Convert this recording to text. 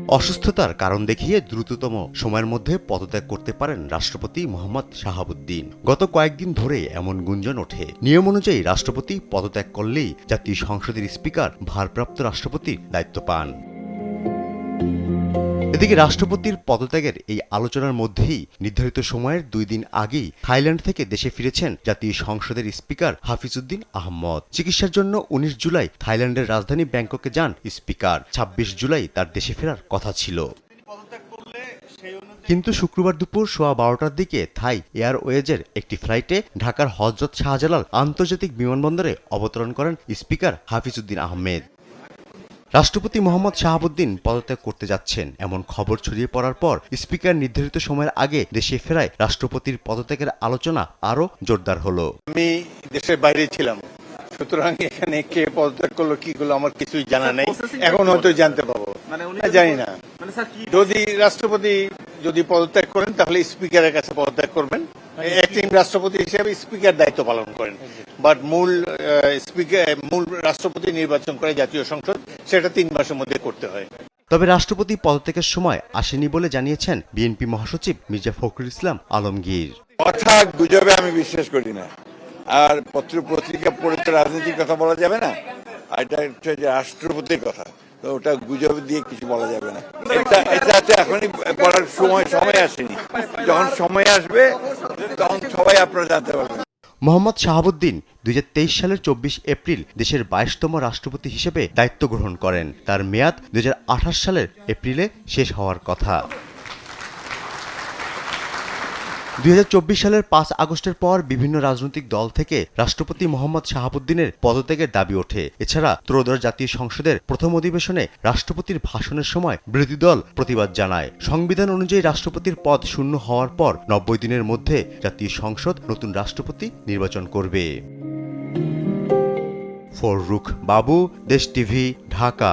অসুস্থতার কারণ দেখিয়ে দ্রুততম সময়ের মধ্যে পদত্যাগ করতে পারেন রাষ্ট্রপতি মোহাম্মদ শাহাবুদ্দিন। গত কয়েকদিন ধরে এমন গুঞ্জন ওঠে, নিয়ম অনুযায়ী রাষ্ট্রপতি পদত্যাগ করলেই জাতীয় সংসদের স্পিকার ভারপ্রাপ্ত রাষ্ট্রপতির দায়িত্ব পান। এদিকে রাষ্ট্রপতির পদত্যাগের এই আলোচনার মধ্যেই নির্ধারিত সময়ের 2 দিন আগেই থাইল্যান্ড থেকে দেশে ফিরেছেন জাতীয় সংসদের স্পিকার হাফিজউদ্দিন আহমদ। চিকিৎসার জন্য 19 জুলাই থাইল্যান্ডের রাজধানী ব্যাংককে যান স্পিকার। 26 জুলাই তার দেশে ফেরার কথা ছিল, কিন্তু শুক্রবার দুপুর 12:15টার দিকে থাই এয়ারওয়েজের একটি ফ্লাইটে ঢাকার হযরত শাহজালাল আন্তর্জাতিক বিমানবন্দরে অবতরণ করেন স্পিকার হাফিজউদ্দিন আহমেদ। রাষ্ট্রপতি মোহাম্মদ শাহাবুদ্দিন পদত্যাগ করতে যাচ্ছেন এমন খবর ছড়িয়ে পড়ার পর স্পিকার নির্ধারিত সময়ের আগে দেশে ফেরায় রাষ্ট্রপতির পদত্যাগের আলোচনা আরও জোরদার হলো। আমি দেশের বাইরে ছিলাম, সুতরাং এখানে কে পদত্যাগ করলো কি করলো আমার কিছুই জানা নেই। এখন হয়তো জানতে পাবো, জানি না। যদি রাষ্ট্রপতি পদত্যাগ করেন তাহলে স্পিকারের কাছে পদত্যাগ করবেন। অ্যাক্টিং রাষ্ট্রপতি হিসেবে স্পিকার দায়িত্ব পালন করেন, বাট মূল রাষ্ট্রপতি নির্বাচন করে জাতীয় সংসদ, সেটা 3 মাসের মধ্যে করতে হয়। তবে রাষ্ট্রপতি পদত্যাগের সময় আসেনি বলে জানিয়েছেন বিএনপি মহাসচিব মির্জা ফখরুল ইসলাম আলমগীর। কথা গুজবে আমি বিশ্বাস করি না, আর পত্র পত্রিকা পড়ে তো রাজনীতির কথা বলা যাবে না। এটা হচ্ছে যে রাষ্ট্রপতির কথা, তো ওটা গুজব দিয়ে কিছু বলা যাবে না। এটা এখনই বলার সময় আসেনি। যখন সময় আসবে তখন সবাই আপনারা জানতে পারবেন। মোহাম্মদ শাহাবুদ্দিন 2023 সালের 24 এপ্রিল দেশের 22তম রাষ্ট্রপতি হিসেবে দায়িত্ব গ্রহণ করেন। তার মেয়াদ 2028 সালের এপ্রিলে শেষ হওয়ার কথা। 2024 সালের 5 আগস্টের পর বিভিন্ন রাজনৈতিক দল থেকে রাষ্ট্রপতি মোহাম্মদ শাহাবুদ্দিনের পদত্যাগের দাবি ওঠে। এছাড়া ত্রয়োদশ জাতীয় সংসদের প্রথম অধিবেশনে রাষ্ট্রপতির ভাষণের সময় বিরোধী দল প্রতিবাদ জানায়। সংবিধান অনুযায়ী রাষ্ট্রপতির পদ শূন্য হওয়ার পর 90 দিনের মধ্যে জাতীয় সংসদ নতুন রাষ্ট্রপতি নির্বাচন করবে। ফররুখ বাবু, দেশ টিভি, ঢাকা।